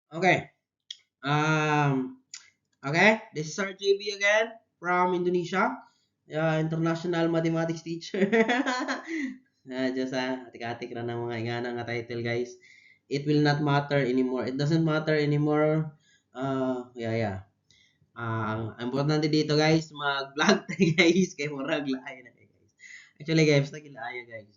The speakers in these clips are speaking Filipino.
Okay. Um, okay. This is our JB again from Indonesia. International Mathematics teacher. Just atik-atik na ng mga ingana nga title guys. It will not matter anymore. It doesn't matter anymore. Yeah. Ang importante dito guys, mag-vlog tayo guys. Kay murag laay na kayo guys. Actually guys, nagilaya guys.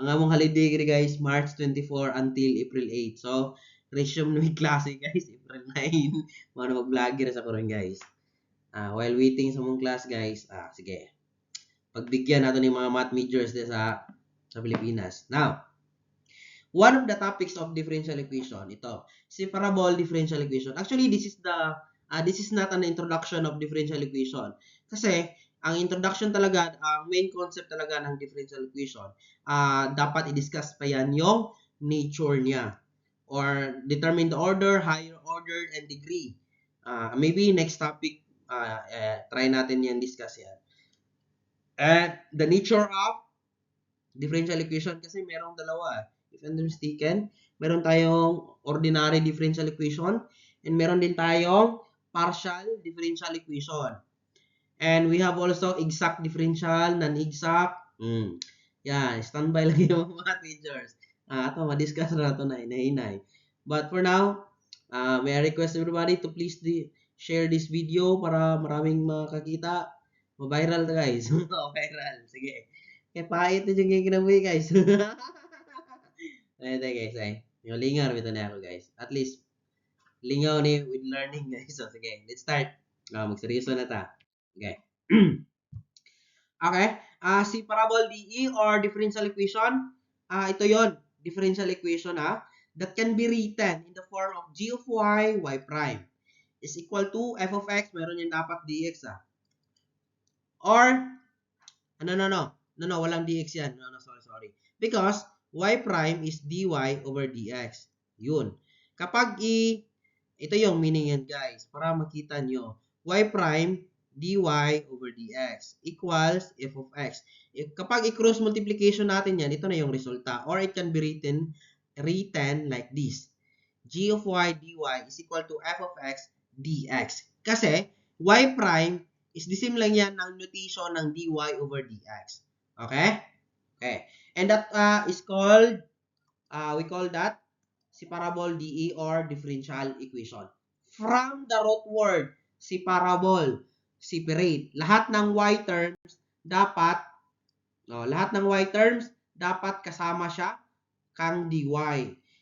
Ang among holiday guys, March 24 until April 8. So, resume na may klase guys, April 9. Mga mag-vlogger sa karon guys. While waiting sa mong class guys, sige. Pagbigyan nato ng mga math majors sa Pilipinas. Now, one of the topics of differential equation, ito, separable differential equation. Actually, this is not an introduction of differential equation. Kasi, ang introduction talaga, ang main concept talaga ng differential equation, dapat i-discuss pa yan yung nature niya. Or determine the order, higher order, and degree. Maybe next topic, try natin yan discuss yan. The nature of differential equation kasi merong dalawa. If I'm not mistaken, meron tayong ordinary differential equation and meron din tayong partial differential equation. And we have also exact differential, non-exact. Yan, standby lang yung mga teachers. Ito, ma-discuss na ito na inay. But for now, may I request everybody to please share this video para maraming makakita. Ma-viral to guys. Viral. Sige. Kaya pahit na dyan kinabuhi guys. Ito guys yung lingar ito na ako guys. At least, lingaw ni with learning guys. So sige, let's start. Magseryoso na ta. Okay. Okay. Si parabol DE or differential equation, ito yon differential equation that can be written in the form of g of y prime is equal to f of x, meron yung dapat dx Or, no, walang dx yan. No, sorry. Because y prime is dy over dx. Yun. Ito yung meaning yan guys, para makita nyo. Y prime dy over dx equals f of x. Kapag i-cross multiplication natin yan, ito na yung resulta. Or it can be written like this. G of y dy is equal to f of x dx. Kasi, y prime is the same lang yan ng notation ng dy over dx. Okay? Okay. And that is called, we call that separable DE or differential equation. From the root word, separable, separate. Lahat ng y terms dapat kasama siya kang dy.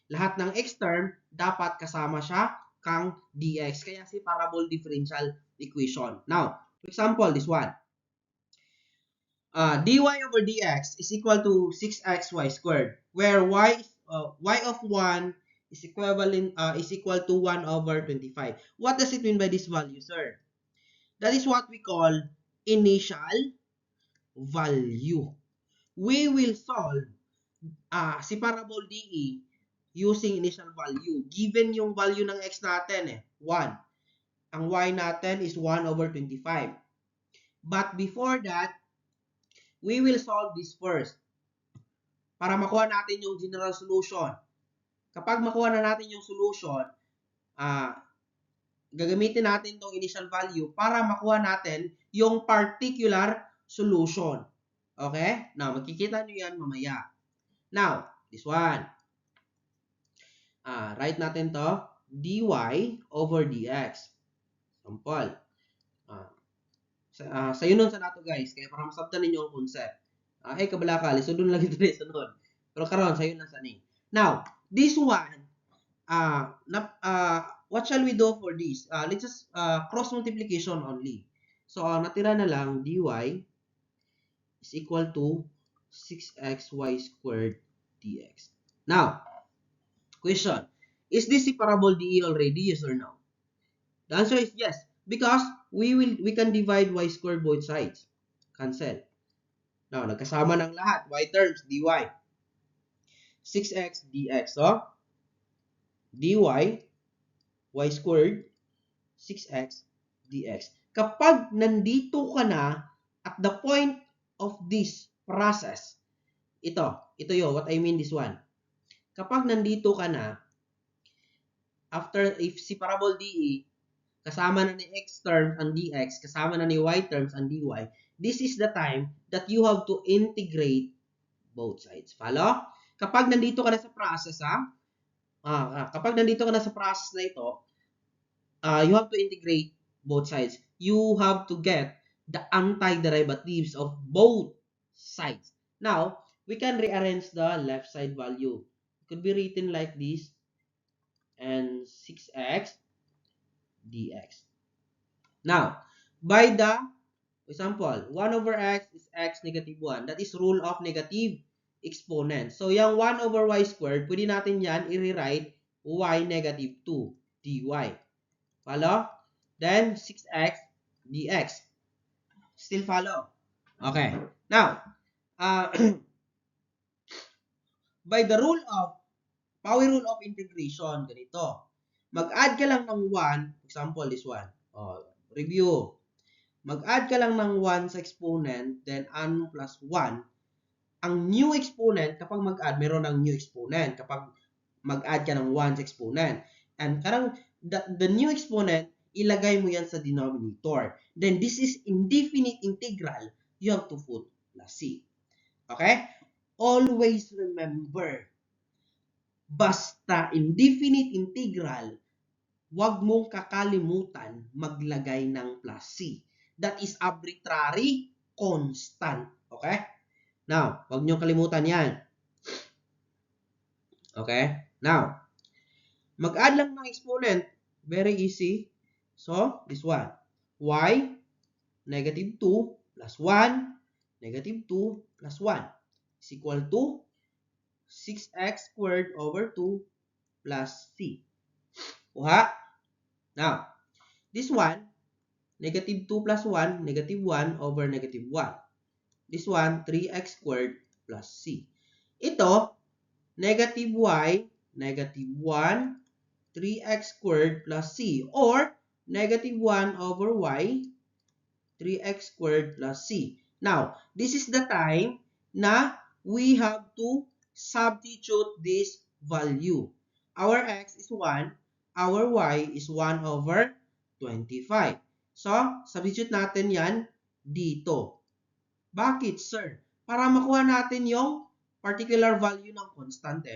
Lahat ng x term dapat kasama siya kang dx. Kaya separable differential equation. Now, for example, this one. Dy over dx is equal to 6xy squared, where y of 1 is equal to 1 over 25. What does it mean by this value, sir? That is what we call initial value. We will solve separable DE using initial value. Given yung value ng x natin 1. Ang y natin is 1 over 25. But before that, we will solve this first para makuha natin yung general solution. Kapag makuha na natin yung solution, gagamitin natin tong initial value para makuha natin yung particular solution. Okay? Now, makikita nyo yan mamaya. Now, this one. Write natin to, dy over dx. Sample. Sayo nun sa nato guys, kaya para masabtan ninyo ang concept. Kabalaka, lisodon lang ito na sunod. Pero karon sayo na sa ni. Now, this one, what shall we do for this? Let's just cross multiplication only. So, natira na lang dy is equal to 6xy squared dx. Now, question. Is this separable DE already? Yes or no? The answer is yes. Because we can divide y squared both sides. Cancel. Now, nagkasama ng lahat. Y terms, dy. 6x dx. So, dy, y squared, 6x dx. Kapag nandito ka na at the point of this process, ito yun, what I mean this one. Kapag nandito ka na, if si parabol DE, kasama na ni x terms ang dx, kasama na ni y terms ang dy, this is the time that you have to integrate both sides. Follow? Kapag nandito ka na sa process, kapag nandito ka na sa process na ito, you have to integrate both sides. You have to get the antiderivatives of both sides. Now, we can rearrange the left side value. It could be written like this, and 6x dx. Now, by the example, 1 over x is x negative 1. That is rule of negative exponent. So, yung 1 over y squared, pwede natin yan i-rewrite y negative 2 dy. Follow? Then, 6x dx. Still follow? Okay. Now, by the power rule of integration, ganito. Mag-add ka lang ng 1, example, this one. Review. Mag-add ka lang ng 1 sa exponent, then n plus 1. Ang new exponent, kapag mag-add, meron ng new exponent. Kapag mag-add ka ng 1 sa exponent. And karang the new exponent, ilagay mo yan sa denominator. Then this is indefinite integral. You have to put plus c. Okay? Always remember, basta indefinite integral, huwag mong kakalimutan maglagay ng plus c. That is arbitrary constant. Okay? Now, huwag nyo kalimutan yan. Okay? Now, mag-add lang ng exponent. Very easy. So, this one. Y, negative 2 plus 1, negative 2 plus 1 is equal to 6x squared over 2 plus c. Kuha. Now, this one, negative 2 plus 1, negative 1 over negative 1. This one, 3x squared plus c. Ito, negative y, negative 1, 3x squared plus c. Or, negative 1 over y, 3x squared plus c. Now, this is the time na we have to substitute this value. Our x is 1, our y is 1 over 25. So, substitute natin yan dito. Bakit, sir? Para makuha natin yung particular value ng constant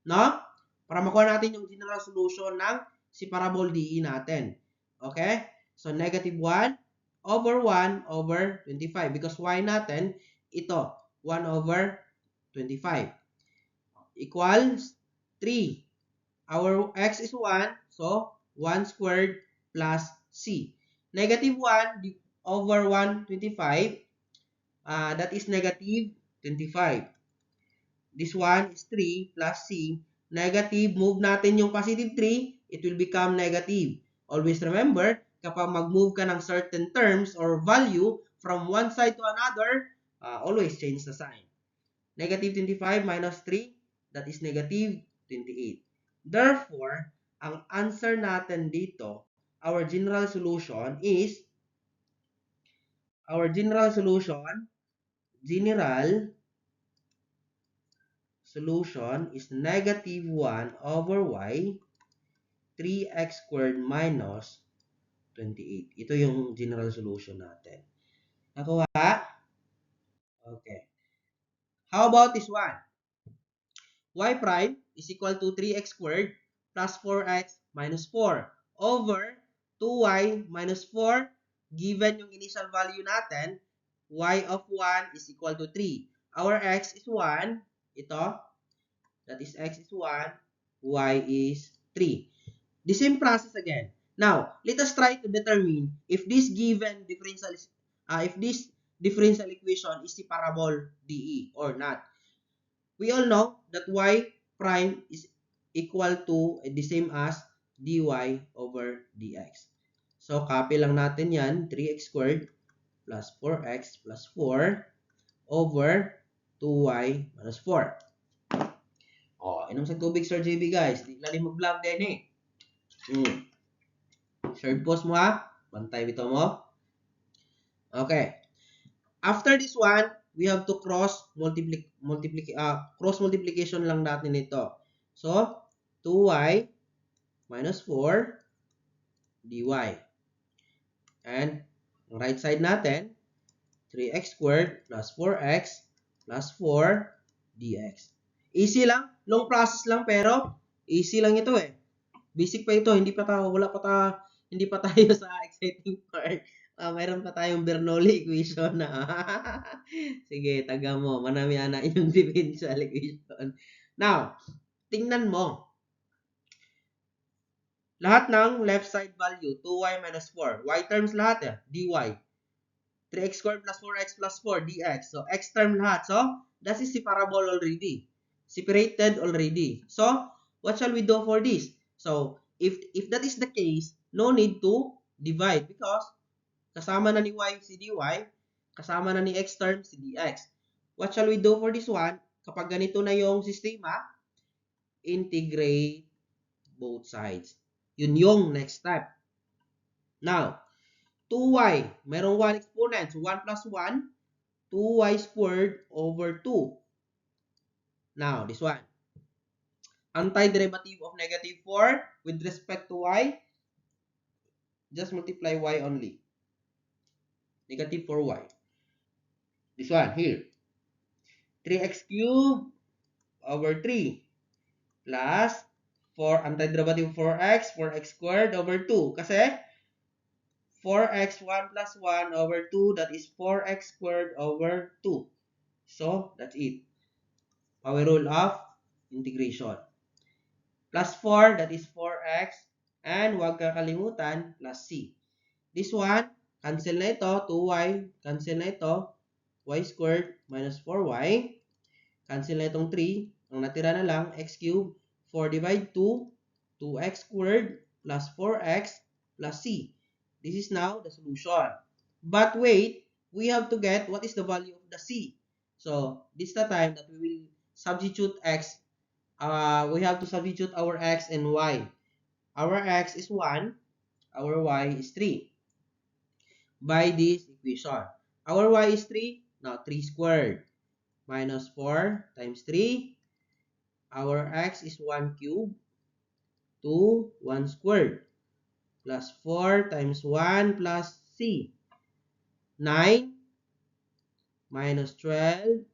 no? Para makuha natin yung general solution ng si parabol DE natin. Okay? So, negative 1 over 1 over 25. Because y natin, ito, 1 over 25. Equals 3. Our x is 1, so 1 squared plus c. Negative 1 over 125, that is negative 25. This one is 3 plus c. Negative, move natin yung positive 3, it will become negative. Always remember, kapag mag-move ka ng certain terms or value from one side to another, always change the sign. Negative 25 minus 3, that is negative 28. Therefore, ang answer natin dito, our general solution is negative 1 over y, 3x squared minus 28. Ito yung general solution natin. Nakuha? Okay. How about this one? Y prime is equal to 3x squared plus 4x minus 4 over 2y minus 4. Given yung initial value natin, y of 1 is equal to 3. Our x is 1. Ito, that is x is 1, y is 3. The same process again. Now, let us try to determine if this given differential equation is the parabol DE or not. We all know that y prime is equal to the same as dy over dx. So, copy lang natin yan. 3x squared plus 4x plus 4 over 2y minus 4. Inom sa tubig, Sir JB, guys. Di lalim mag-vlog din Third post mo, ha? Bantay bito mo. Okay. After this one, we have to cross multiplication lang natin ito. So, 2y minus 4 dy. And ang right side natin, 3x squared plus 4x plus 4 dx. Easy lang. Long process lang pero easy lang ito eh. Basic pa ito. Hindi pa tayo sa exciting part. Mayroon pa tayong Bernoulli equation na. Sige, taga mo. Manami ana yung differential equation. Now, tingnan mo. Lahat ng left side value, 2y minus 4. Y terms lahat eh, dy. 3x squared plus 4x plus 4 dx. So, x term lahat. So, that is separable already. Separated already. So, what shall we do for this? So, if that is the case, no need to divide because kasama na ni y si dy, kasama na ni x term si dx. What shall we do for this one? Kapag ganito na yung sistema, integrate both sides. Yun yung next step. Now, 2y, merong 1 exponent. So, 1 plus 1, 2y squared over 2. Now, this one. Antiderivative of negative 4 with respect to y, just multiply y only. Negative 4y. This one, here. 3x cubed over 3 plus 4, antiderivative 4x, 4x squared over 2. Kasi 4x 1 plus 1 over 2, that is 4x squared over 2. So, that's it. Power rule of integration. Plus 4, that is 4x. And huwag kakalimutan, plus c. This one, cancel na ito. 2y, cancel na ito. Y squared minus 4y. Cancel na itong 3. Ang natira na lang, x cubed. 4 divide 2, 2x squared plus 4x plus c. This is now the solution. But wait, we have to get what is the value of the c. So, this is the time that we will substitute x. We have to substitute our x and y. Our x is 1. Our y is 3. By this equation. Our y is 3. Now, 3 squared minus 4 times 3. Our x is 1 cubed. 2, 1 squared. Plus 4 times 1 plus c. 9 minus 12.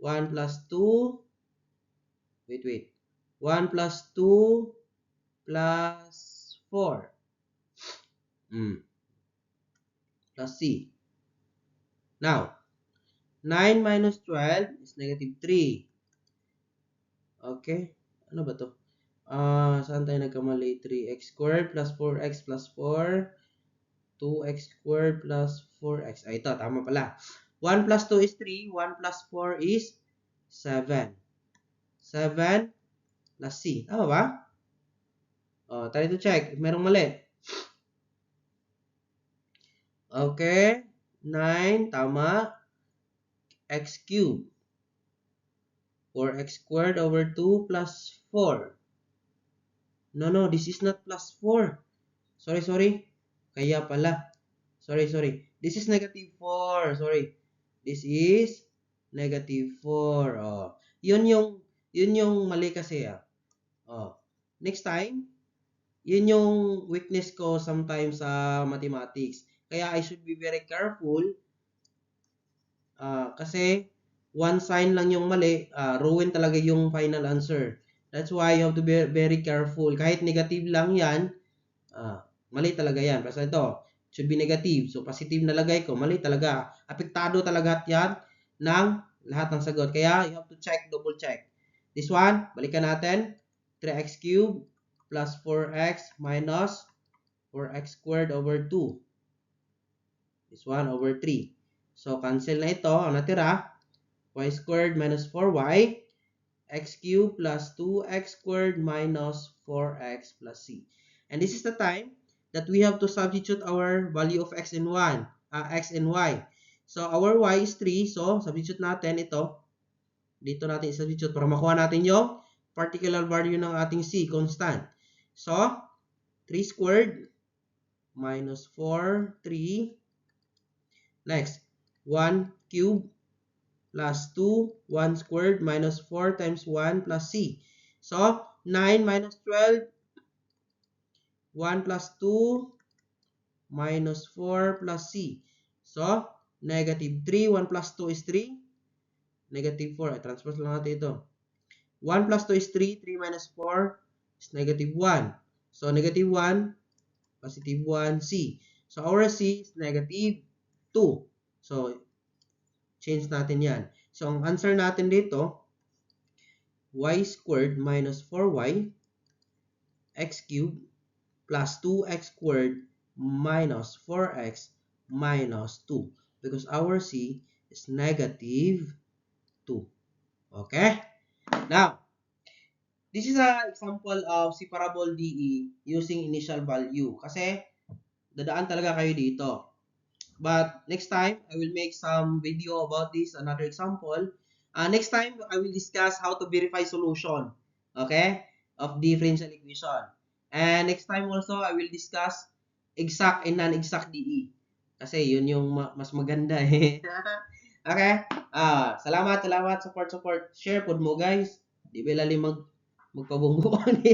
1 plus 2. Wait. 1 plus 2 plus 4. Plus c. Now, 9 minus 12 is negative 3. Okay. Ano ba to? Saan tayo nagkamali? 3x squared plus 4x plus 4. 2x squared plus 4x. Ito, tama pala. 1 plus 2 is 3. 1 plus 4 is 7. 7 plus c. Tama ba? Try to check. If merong mali. Okay. 9, tama. X cubed. 4x squared over 2 plus 4. No, this is not plus 4. Sorry. Kaya pala. Sorry. This is negative 4. Sorry. This is negative 4. Yun yung mali kasi. Next time, yun yung weakness ko sometimes sa mathematics. Kaya I should be very careful. Kasi one sign lang yung mali, ruin talaga yung final answer. That's why you have to be very careful. Kahit negative lang yan, mali talaga yan. Basta ito, should be negative. So, positive na lagay ko, mali talaga. Apektado talaga yan ng lahat ng sagot. Kaya, you have to check, double check. This one, balikan natin. 3x cubed plus 4x minus 4x squared over 2. This one over 3. So, cancel na ito. Ang natira, y squared minus 4y, x cubed plus 2x squared minus 4x plus c. And this is the time that we have to substitute our value of x and y. So, our y is 3. So, substitute natin ito. Dito natin i-substitute para makuha natin yung particular value ng ating c, constant. So, 3 squared minus 4, 3. Next, 1 cubed plus 2, 1 squared minus 4 times 1 plus c. So, 9 minus 12 1 plus 2 minus 4 plus c. So, negative 3. 1 plus 2 is 3. Negative 4. Transpose lang natin ito. 1 plus 2 is 3. 3 minus 4 is negative 1. So, negative 1, positive 1, c. So, our c is negative 2. So, change natin yan. So, ang answer natin dito, y squared minus 4y x cubed plus 2x squared minus 4x minus 2. Because our c is negative 2. Okay? Now, this is an example of separable DE using initial value. Kasi, dadaan talaga kayo dito. But next time, I will make some video about this, another example. Next time, I will discuss how to verify solution, okay, of differential equation. And next time also, I will discuss exact and non-exact DE. Kasi yun yung mas maganda eh. Okay? Salamat, support. Share pod mo guys. Di ba lali magpabungguan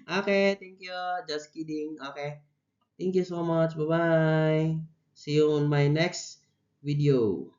Okay, thank you. Just kidding. Okay. Thank you so much. Bye-bye. See you on my next video.